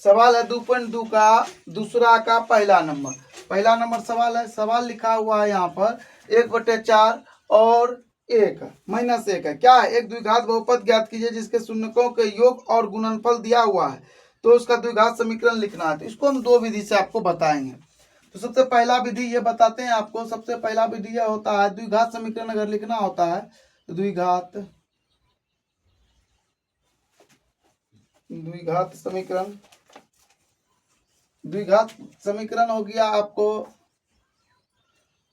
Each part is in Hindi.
सवाल है 2.2 का दूसरा का पहला नंबर सवाल है। सवाल लिखा हुआ है यहाँ पर 1/4 और 1 -1 है। क्या है? एक द्विघात बहुपद ज्ञात कीजिए जिसके शून्यकों के योग और गुणनफल दिया हुआ है, तो उसका द्विघात समीकरण लिखना है। तो इसको हम दो विधि से आपको बताएंगे। तो सबसे पहला विधि ये बताते हैं आपको। सबसे पहला विधि यह होता है, द्विघात समीकरण अगर लिखना होता है तो द्विघात समीकरण हो गया आपको,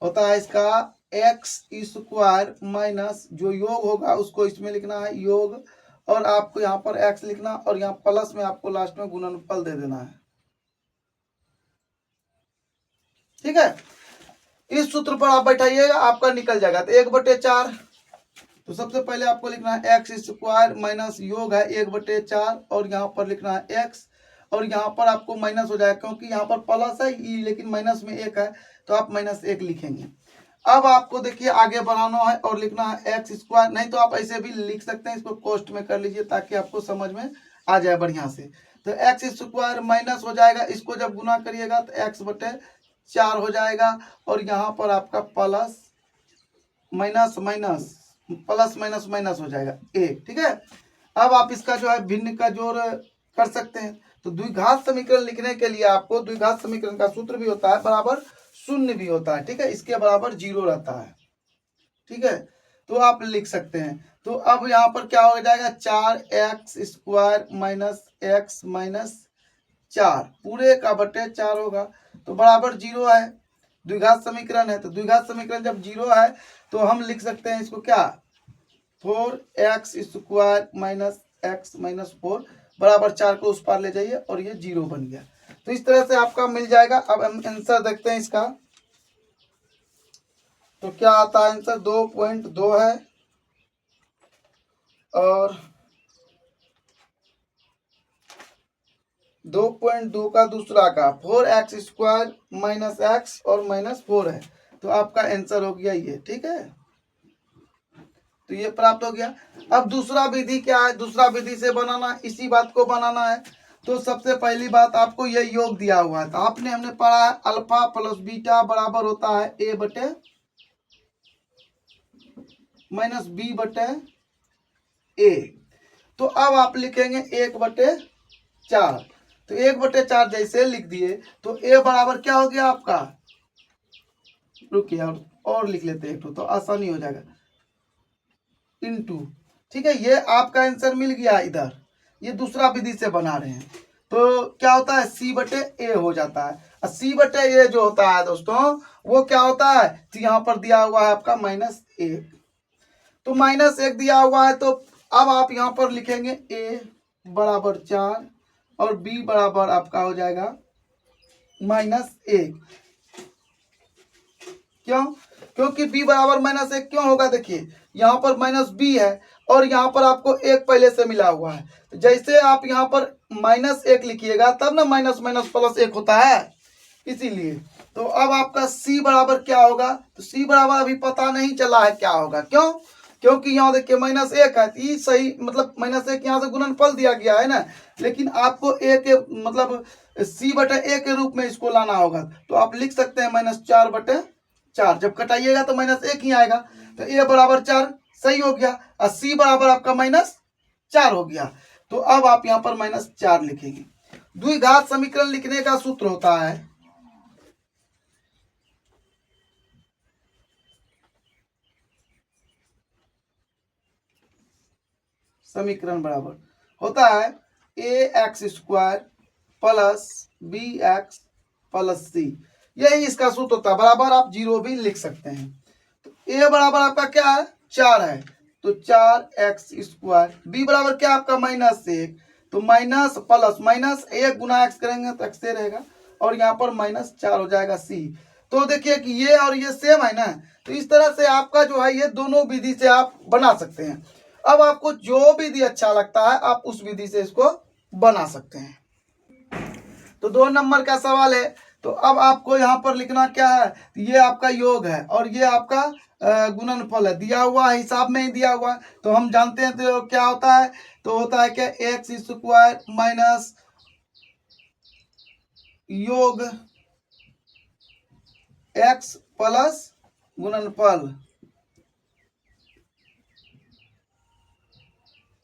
होता है इसका x² माइनस जो योग होगा उसको इसमें लिखना है योग, और आपको यहाँ पर x लिखना और यहाँ प्लस में आपको लास्ट में गुणनफल दे देना है। ठीक है, इस सूत्र पर आप बैठाइएगा, आपका निकल जाएगा। तो 1/4, तो सबसे पहले आपको लिखना है x² माइनस योग है 1/4 और यहाँ पर लिखना है x, और यहाँ पर आपको माइनस हो जाएगा क्योंकि यहाँ पर प्लस है लेकिन माइनस में 1 है, तो आप -1 लिखेंगे। अब आपको देखिए आगे बढ़ाना है और लिखना है x², नहीं तो आप ऐसे भी लिख सकते हैं, इसको कोष्ट में कर लीजिए ताकि आपको समझ में आ जाए बढ़िया से। तो x² माइनस हो जाएगा, इसको जब गुना करिएगा तो x/4 हो जाएगा, और यहाँ पर आपका प्लस माइनस हो जाएगा 1। ठीक है, अब आप इसका जो है भिन्न का जोड़ कर सकते हैं। तो द्विघात समीकरण लिखने के लिए आपको द्विघात समीकरण का सूत्र भी होता है बराबर 0 भी होता है। ठीक है, इसके बराबर 0 रहता है। ठीक है, तो आप लिख सकते हैं। तो अब यहाँ पर क्या हो जाएगा 4x² माइनस x माइनस 4 पूरे का बटे 4 होगा, तो बराबर 0 है। द्विघात समीकरण है, तो द्विघात समीकरण जब 0 है तो हम लिख सकते हैं इसको क्या 4x² माइनस x माइनस 4 बराबर 4 को उस पार ले जाइए और ये 0 बन गया। तो इस तरह से आपका मिल जाएगा। अब हम आंसर देखते हैं इसका, तो क्या आता है आंसर 2.2 है, और 2.2 का दूसरा का 4x² माइनस x और -4 है, तो आपका आंसर हो गया ये। ठीक है, तो ये प्राप्त हो गया। अब दूसरा विधि क्या है? दूसरा विधि से बनाना, इसी बात को बनाना है। तो सबसे पहली बात आपको ये योग दिया हुआ है, तो हमने पढ़ा है अल्फा प्लस बीटा बराबर होता है a बटे माइनस b बटे a। तो अब आप लिखेंगे 1/4, तो 1/4 जैसे लिख दिए तो a बराबर क्या हो गया आपका, रुकिए और लिख लेते हैं तो आसानी हो जाएगा, इनटू। ठीक है, ये आपका आंसर मिल गया इधर। ये दूसरा विधि से बना रहे हैं, तो क्या होता है c/a हो जाता है। और c/a जो होता है दोस्तों वो क्या होता है, तो यहाँ पर दिया हुआ है आपका -1, तो -1 दिया हुआ है, तो अब आप यहाँ पर लिखेंगे a बराबर 4 और b बराबर आपका हो जाएगा -1। क्यों? क्योंकि b बराबर -1 क्यों होगा, देखिए यहाँ पर -b है और यहाँ पर आपको 1 पहले से मिला हुआ है, तो जैसे आप यहाँ पर -1 लिखिएगा तब ना माइनस माइनस प्लस 1 होता है, इसीलिए। तो अब आपका c बराबर क्या होगा, तो c बराबर अभी पता नहीं चला है क्या होगा। क्यों? क्योंकि यहाँ देखिए -1 है, तो ये सही मतलब -1 यहाँ से गुणनफल दिया गया है ना, लेकिन आपको a के मतलब c/a के रूप में इसको लाना होगा। तो आप लिख सकते हैं -4/4, जब कटाइएगा तो -1 ही आएगा, तो a बराबर 4 सही हो गया, और c बराबर आपका -4 हो गया। तो अब आप यहाँ पर -4 लिखेंगे। द्विघात समीकरण लिखने का सूत्र होता है समीकरण बराबर होता है ax² plus bx plus c, यही इसका सूत्र होता है। बराबर आप 0 भी लिख सकते हैं। तो a बराबर आपका क्या है 4 है, तो 4x², b बराबर क्या आपका -1, तो माइनस प्लस -1 गुना x करेंगे तो x रहेगा, और यहाँ पर -4 हो जाएगा c। तो देखिए कि ये और ये सेम है ना, तो इस तरह से आपका जो है ये दोनों विधि से आप बना सकते हैं। अब आपको जो विधि अच्छा लगता है आप उस विधि से इसको बना सकते हैं। तो 2 नंबर का सवाल है, तो अब आपको यहाँ पर लिखना क्या है, ये आपका योग है और ये आपका गुणनफल है, दिया हुआ है, हिसाब में ही दिया हुआ है, तो हम जानते हैं तो क्या होता है, तो होता है क्या x² माइनस योग x प्लस गुणनफल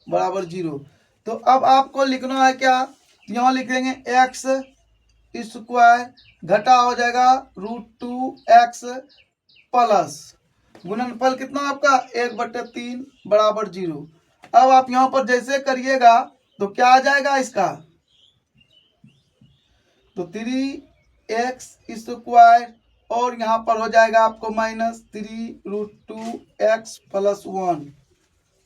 बराबर 0। तो अब आपको लिखना है क्या, यहाँ लिखेंगे x स्क्वायर घटा हो जाएगा √2x प्लस गुणनफल कितना आपका 1/3 बराबर 0। अब आप यहाँ पर जैसे करिएगा तो क्या आ जाएगा इसका, तो 3x स्क्वायर और यहाँ पर हो जाएगा आपको -3√2x प्लस 1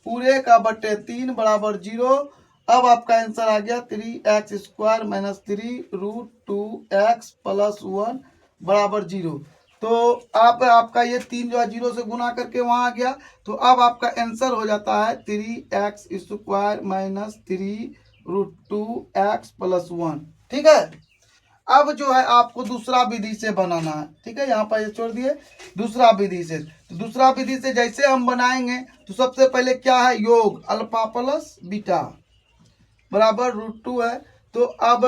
पूरे का बटे 3 बराबर 0। अब आपका आंसर आ गया 3x स्क्वायर -3√2x प्लस 1 बराबर 0। तो आपका ये 3 जो है 0 से गुना करके वहां आ गया। तो अब आपका आंसर हो जाता है 3x स्क्वायर -3√2x प्लस 1। ठीक है, अब जो है आपको दूसरा विधि से बनाना है। ठीक है, यहाँ पर ये छोड़ दिए दूसरा विधि से। तो दूसरा विधि से जैसे हम बनाएंगे तो सबसे पहले क्या है, योग अल्फा प्लस बीटा बराबर √2 है। तो अब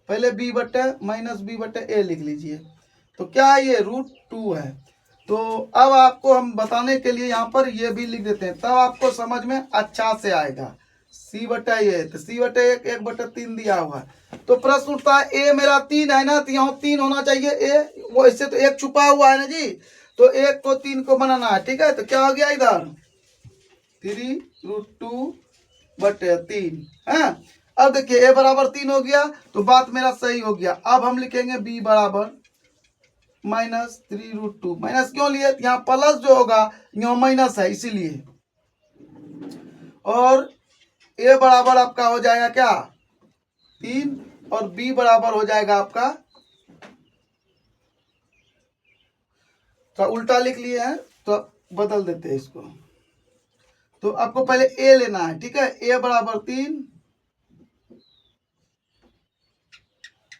पहले -b/a लिख लीजिए। तो क्या है ये √2 है। तो अब आपको हम बताने के लिए यहाँ पर ये भी लिख देते हैं, तब आपको समझ में अच्छा से आएगा। c/a तो c/1 1/3 दिया हुआ है। तो प्रश्न उठता है a मेरा 3 है ना, तो यहाँ 3 होना चाहिए a, वो इससे तो 1 छुपा हुआ है ना जी, तो 1 को 3 को बनाना है। ठीक है, तो क्या हो गया इधर 3√2/3 है। अब देखिए a बराबर 3 हो गया तो बात मेरा सही हो गया। अब हम लिखेंगे b बराबर -3√2। माइनस क्यों लिए, यहाँ प्लस जो होगा यहाँ माइनस है इसीलिए। और a बराबर आपका हो जाएगा क्या 3 और b बराबर हो जाएगा आपका, तो उल्टा लिख लिए हैं तो बदल देते हैं इसको। तो आपको पहले a लेना है। ठीक है, a बराबर 3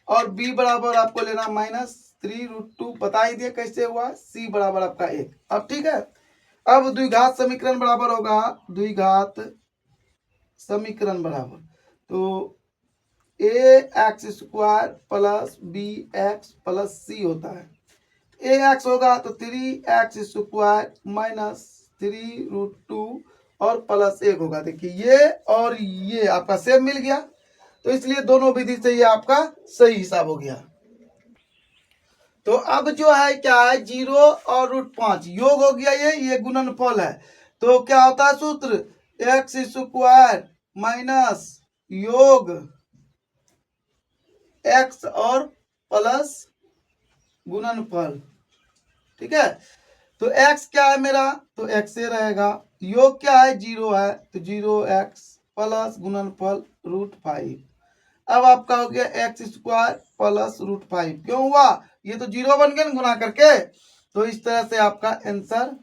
और b बराबर आपको लेना -3√2। बता ही दिया कैसे हुआ, c बराबर आपका 1। अब ठीक है, अब द्विघात समीकरण बराबर होगा द्विघात समीकरण बराबर, तो ax square plus bx plus c होता है। ax होगा तो 3x स्क्वायर -3√2 और प्लस 1 होगा। देखिए ये और ये आपका सेम मिल गया, तो इसलिए दोनों विधि से ये आपका सही हिसाब हो गया। तो अब जो है क्या है 0 और √5 योग हो गया, ये गुणनफल है। तो क्या होता है सूत्र, x स्क्वायर माइनस योग x और प्लस गुणनफल। ठीक है, तो x क्या है मेरा, तो x ही रहेगा। योग क्या है 0 है तो 0x प्लस गुणनफल √5। अब आपका हो गया x स्क्वायर प्लस √5। क्यों हुआ, ये तो 0 बन गया गुना करके, तो इस तरह से आपका आंसर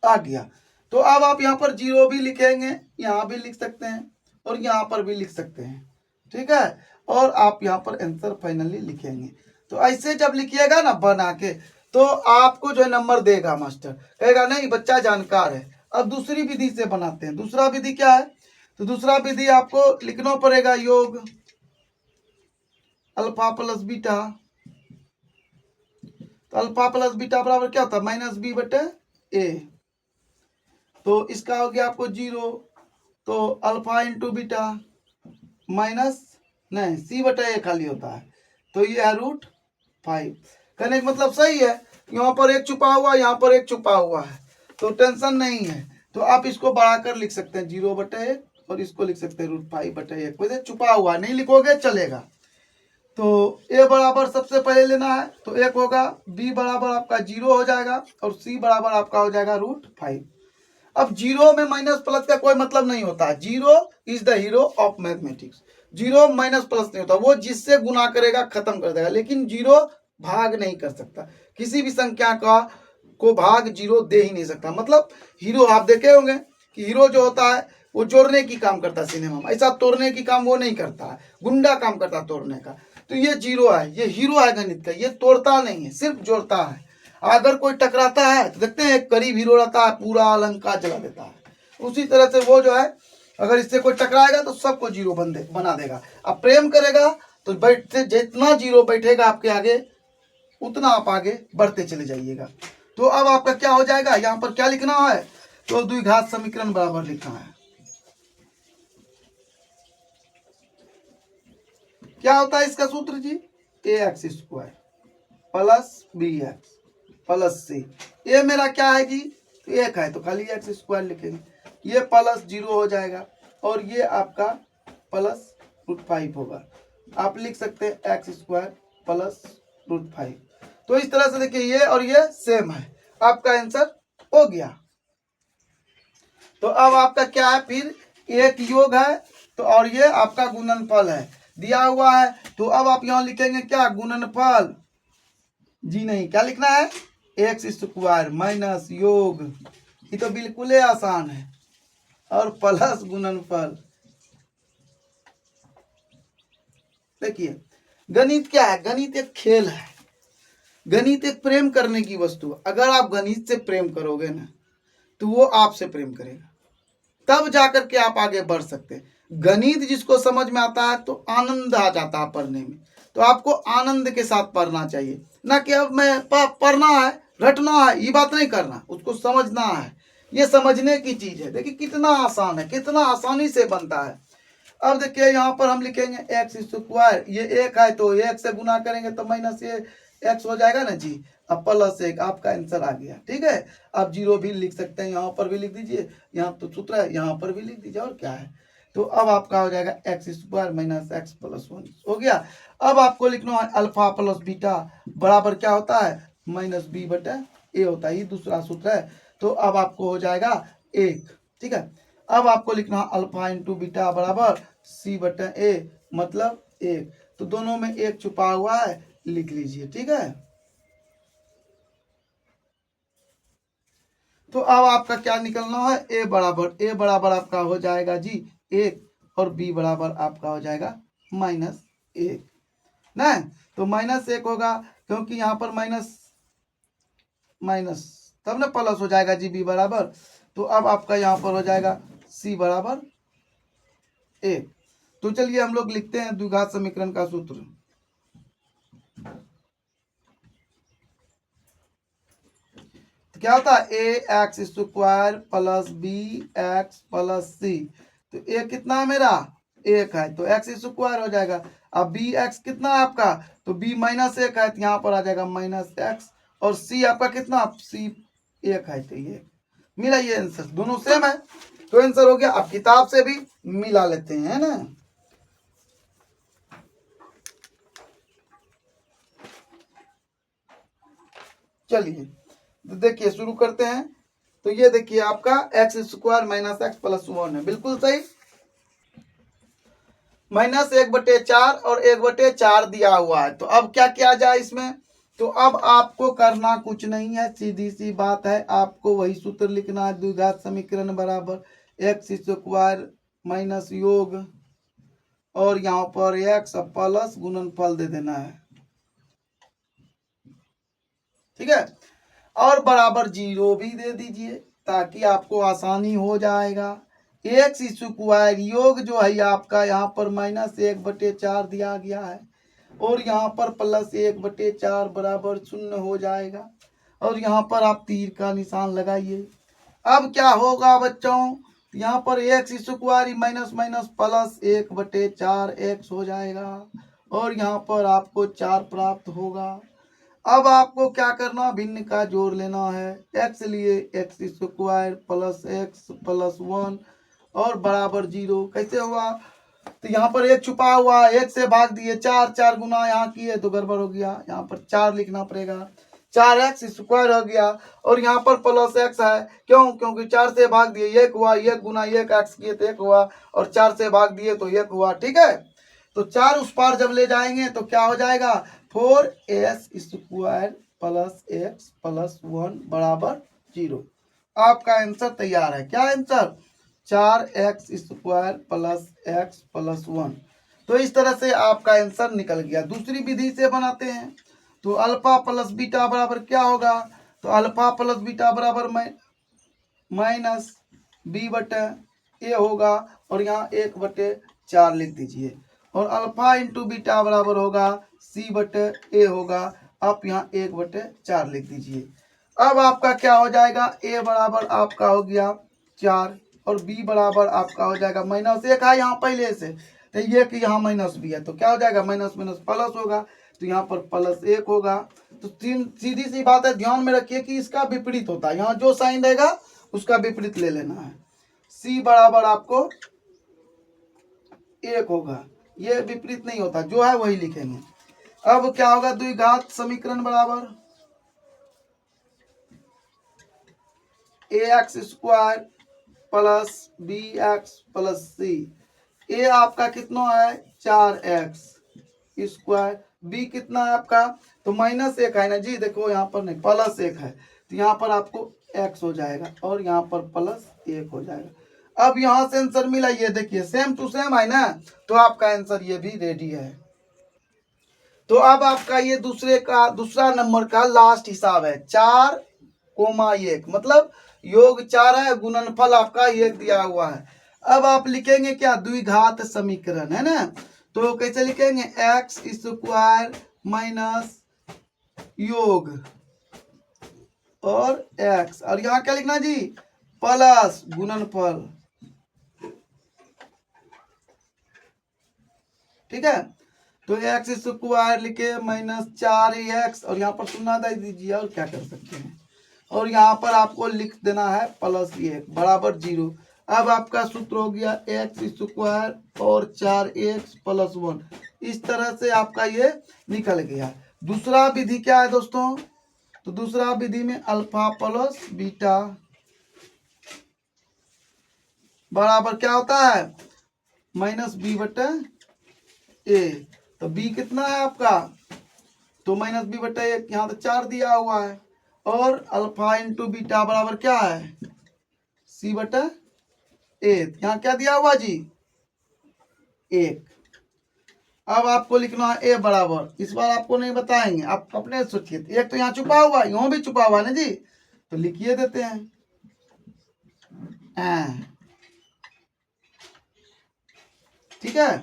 आ गया। तो अब आप यहाँ पर 0 भी लिखेंगे, यहाँ भी लिख सकते हैं और यहाँ पर भी लिख सकते हैं। ठीक है, और आप यहाँ पर आंसर फाइनली लिखेंगे। तो ऐसे जब लिखिएगा ना बना के, तो आपको जो है नंबर देगा मास्टर, कहेगा नहीं बच्चा जानकार है। अब दूसरी विधि से बनाते हैं। दूसरा विधि क्या है, तो दूसरा विधि आपको लिखना पड़ेगा योग अल्फा प्लस बीटा। तो अल्फा प्लस बीटा बराबर क्या होता है -b/a। तो इसका हो गया आपको 0, तो अल्फा इंटू बीटा माइनस नहीं c/a खाली होता है, तो ये है √5। कहने का मतलब सही है, यहाँ पर एक छुपा हुआ यहाँ पर एक छुपा हुआ है, तो टेंशन नहीं है। तो आप इसको बढ़ाकर लिख सकते हैं 0/1 और इसको लिख सकते हैं √5/1। वैसे छुपा हुआ नहीं लिखोगे चलेगा। तो a बराबर सबसे पहले लेना है, तो 1 होगा, b बराबर आपका 0 हो जाएगा और c बराबर आपका हो जाएगा √5। अब 0 में माइनस प्लस का कोई मतलब नहीं होता है। 0 is the hero of mathematics. 0 minus plus नहीं होता, वो जिससे गुना करेगा खत्म कर देगा, लेकिन 0 भाग नहीं कर सकता। किसी भी संख्या का को भाग 0 दे ही नहीं सकता। मतलब हीरो आप देखे होंगे कि हीरो जो होता है वो जोड़ने की काम करता है सिनेमा में, ऐसा तोड़ने की काम वो नहीं करता है, गुंडा काम करता है तोड़ने का। तो ये 0 है, ये हीरो है गणित का, ये तोड़ता नहीं है सिर्फ जोड़ता है। अगर कोई टकराता है तो देखते हैं एक करीब हीरो रहता है पूरा अलंकार जला देता है, उसी तरह से वो जो है अगर इससे कोई टकराएगा तो सबको 0 बना देगा। अब प्रेम करेगा तो बैठते जितना जीरो बैठेगा आपके आगे उतना आप आगे बढ़ते चले जाइएगा। तो अब आपका क्या हो जाएगा, यहाँ पर क्या लिखना है, तो द्विघात समीकरण बराबर लिखना है। क्या होता है इसका सूत्र जी, a x square plus b x plus c. ये मेरा क्या है जी, एक है तो खाली एक्स स्क्वायर लिखेंगे, ये प्लस 0 हो जाएगा और ये आपका प्लस √5 होगा। आप लिख सकते हैं एक्स स्क्वायर प्लस √5। तो इस तरह से देखिए ये और ये सेम है, आपका आंसर हो गया। तो अब आपका क्या है, फिर एक योग है तो और ये आपका गुणनफल है दिया हुआ है। तो अब आप यहां लिखेंगे क्या, गुणनफल जी नहीं, क्या लिखना है, एक्स स्क्वायर माइनस योग, ये तो बिल्कुल ही आसान है, और प्लस गुणनफल। देखिए गणित क्या है, गणित एक खेल है, गणित एक प्रेम करने की वस्तु है। अगर आप गणित से प्रेम करोगे ना तो वो आपसे प्रेम करेगा, तब जाकर के आप आगे बढ़ सकते हैं। गणित जिसको समझ में आता है तो आनंद आ जाता है पढ़ने में, तो आपको आनंद के साथ पढ़ना चाहिए, ना कि अब मैं पढ़ना है रटना है, ये बात नहीं करना, उसको समझना है। ये समझने की चीज है। देखिए कितना आसान है, कितना आसानी से बनता है। अब देखिए यहाँ पर हम लिखेंगे एक्स स्क्वायर, ये एक है तो एक से गुना करेंगे तो माइनस ये एक्स हो जाएगा ना जी, अब प्लस एक, आपका आंसर आ गया। ठीक है, आप 0 भी लिख सकते हैं, यहाँ पर भी लिख दीजिए, यहाँ तो सूत्र है यहाँ पर भी लिख दीजिए, और क्या है। तो अब आपका हो जाएगा x square minus x plus 1 हो गया। अब आपको लिखना है अल्फा प्लस बीटा बराबर क्या होता है, माइनस बी बटा ए होता है, ये दूसरा सूत्र है। तो अब आपको हो जाएगा 1। ठीक है, अब आपको लिखना है अल्फा इंटू बीटा बराबर सी बटा ए, मतलब 1। तो दोनों में 1 छुपा हुआ है, लिख लीजिए। ठीक है, तो अब आपका क्या निकलना है, ए बराबर आपका हो जाएगा जी 1, और बी बराबर आपका हो जाएगा -1 ना। तो -1 होगा, क्योंकि यहाँ पर माइनस माइनस तब ना प्लस हो जाएगा जी बी बराबर। तो अब आपका यहाँ पर हो जाएगा सी बराबर 1। तो चलिए हम लोग लिखते हैं द्विघात समीकरण का सूत्र। तो क्या होता है, a x square plus b x plus c. तो ए कितना है मेरा, 1 है तो एक्स स्क्वायर हो जाएगा। अब बी एक्स कितना है आपका, तो बी -1 है तो यहाँ पर आ जाएगा -x, और सी आपका कितना, सी 1 है तो ये मिला, ये आंसर दोनों सेम है, तो आंसर हो गया। आप किताब से भी मिला लेते हैं ना। चलिए तो देखिए शुरू करते हैं। तो ये देखिए आपका x square minus x plus 1 है, बिल्कुल सही। -1/4 और 1/4 दिया हुआ है, तो अब क्या किया जाए इसमें। तो अब आपको करना कुछ नहीं है, सीधी सी बात है, आपको वही सूत्र लिखना है, द्विघात समीकरण बराबर एक्स स्क्वायर माइनस योग और यहाँ पर एक्स प्लस गुणनफल दे देना है। ठीक है, और बराबर 0 भी दे दीजिए ताकि आपको आसानी हो जाएगा। एक्स स्क्वायर योग जो है आपका यहाँ पर -1/4 दिया गया है, और यहाँ पर +1/4 बराबर 0 हो जाएगा, और यहाँ पर आप तीर का निशान लगाइए। अब क्या होगा बच्चों, यहाँ पर x square minus minus plus 1/4 x हो जाएगा, और यहाँ पर आपको 4 प्राप्त होगा। अब आपको क्या करना, भिन्न का जोड़ लेना है, एक्स लिए x square plus x plus 1 और बराबर 0। कैसे हुआ, तो यहाँ पर 1 छुपा हुआ, 1 से भाग दिए, 4 गुना यहाँ किए तो गड़बड़ हो गया, यहाँ पर 4 लिखना पड़ेगा, 4x स्क्वायर हो गया, और यहाँ पर प्लस x है, क्यों, क्योंकि 4 से भाग दिए 1 हुआ, 1 गुना 1 x किए तो 1 हुआ, और 4 से भाग दिए तो 1 हुआ। ठीक है, तो 4 उस पार जब ले जाएंगे तो क्या हो जाएगा, 4s square plus x plus 1 बराबर 0। आपका आंसर तैयार है। क्या answer, 4x square plus x plus 1। तो इस तरह से आपका आंसर निकल गया। दूसरी विधि से बनाते हैं, तो अल्फा प्लस बीटा बराबर क्या होगा, तो अल्फा प्लस बीटा बराबर माइनस बी बटे ए होगा, और यहाँ 1/4 लिख दीजिए। और अल्फा इंटू बीटा बराबर होगा C बटे A होगा। आप यहाँ 1/4 लिख दीजिए। अब आपका क्या हो जाएगा, A बराबर आपका हो गया 4 और B बराबर आपका हो जाएगा -1 है यहाँ पहले से, तो ये कि यहाँ माइनस भी है तो क्या हो जाएगा, माइनस माइनस प्लस होगा, तो यहाँ पर +1 होगा। तो सीधी सी बात है, ध्यान में रखिए कि इसका विपरीत होता है, यहाँ जो साइन रहेगा उसका विपरीत ले लेना है। C बराबर आपको 1 होगा, ये विपरीत नहीं होता, जो है वही लिखेंगे। अब क्या होगा, द्विघात समीकरण बराबर ax² plus bx + c। a आपका कितना है 4x², b कितना है आपका, तो -1 है ना जी, देखो यहाँ पर नहीं +1 है, तो यहाँ पर आपको x हो जाएगा और यहाँ पर +1 हो जाएगा। अब यहाँ से आंसर मिला, ये देखिए सेम टू सेम है ना, तो आपका आंसर ये भी रेडी है। तो अब आपका ये दूसरा नंबर का लास्ट हिसाब है 4,1, मतलब योग 4 है, गुणनफल आपका 1 दिया हुआ है। अब आप लिखेंगे क्या, द्विघात समीकरण है ना, तो कैसे लिखेंगे, x² माइनस योग और x, और यहाँ क्या लिखना जी, प्लस गुणनफल। ठीक है, तो x² लिखे -4x और यहाँ पर शून्य दे दीजिए, और क्या कर सकते हैं, और यहाँ पर आपको लिख देना है +1 बराबर 0। अब आपका सूत्र हो गया x² और 4x + 1, इस तरह से आपका ये निकल गया। दूसरा विधि क्या है दोस्तों, तो दूसरा विधि में अल्फा प्लस बीटा बराबर क्या होता है, -b/a। तो b कितना है आपका, तो -b/1, यहाँ तो 4 दिया हुआ है, और अल्फा इंटू बीटा बराबर क्या है, c/a। यहाँ क्या दिया हुआ जी, 1। अब आपको लिखना है a बराबर, इस बार आपको नहीं बताएंगे, आप अपने सोचिए, एक तो यहाँ छुपा हुआ है, यहाँ भी छुपा हुआ है ना जी, तो लिखिए देते हैं ठीक है।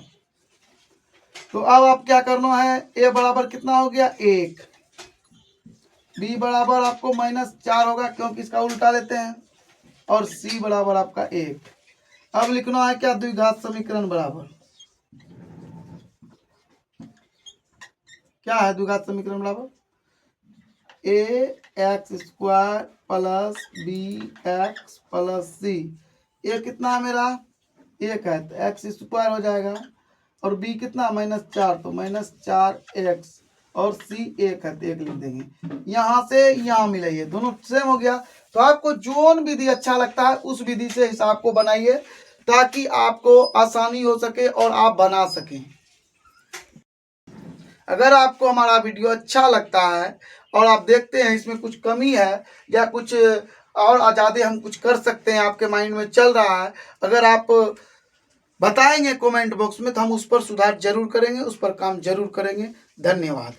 तो अब आप क्या करना है, a बराबर कितना हो गया 1, b बराबर आपको -4 होगा क्योंकि इसका उल्टा लेते हैं, और c बराबर आपका 1। अब लिखना है क्या, द्विघात समीकरण बराबर क्या है, द्विघात समीकरण बराबर ax² प्लस bx + c। ये कितना है मेरा 1 है, तो x² हो जाएगा, और b कितना -4, तो -4x, और c 1 है तो 1 लिख देंगे। यहाँ से यहाँ मिला, ये दोनों सेम हो गया। तो आपको जोन विधि अच्छा लगता है उस विधि से हिसाब को बनाइए, ताकि आपको आसानी हो सके और आप बना सकें। अगर आपको हमारा वीडियो अच्छा लगता है और आप देखते हैं इसमें कुछ कमी है या कुछ और ज़्यादा हम कुछ कर सकते हैं, आपके माइंड में चल रहा है, अगर आप बताएंगे कमेंट बॉक्स में, तो हम उस पर सुधार जरूर करेंगे, उस पर काम जरूर करेंगे। धन्यवाद।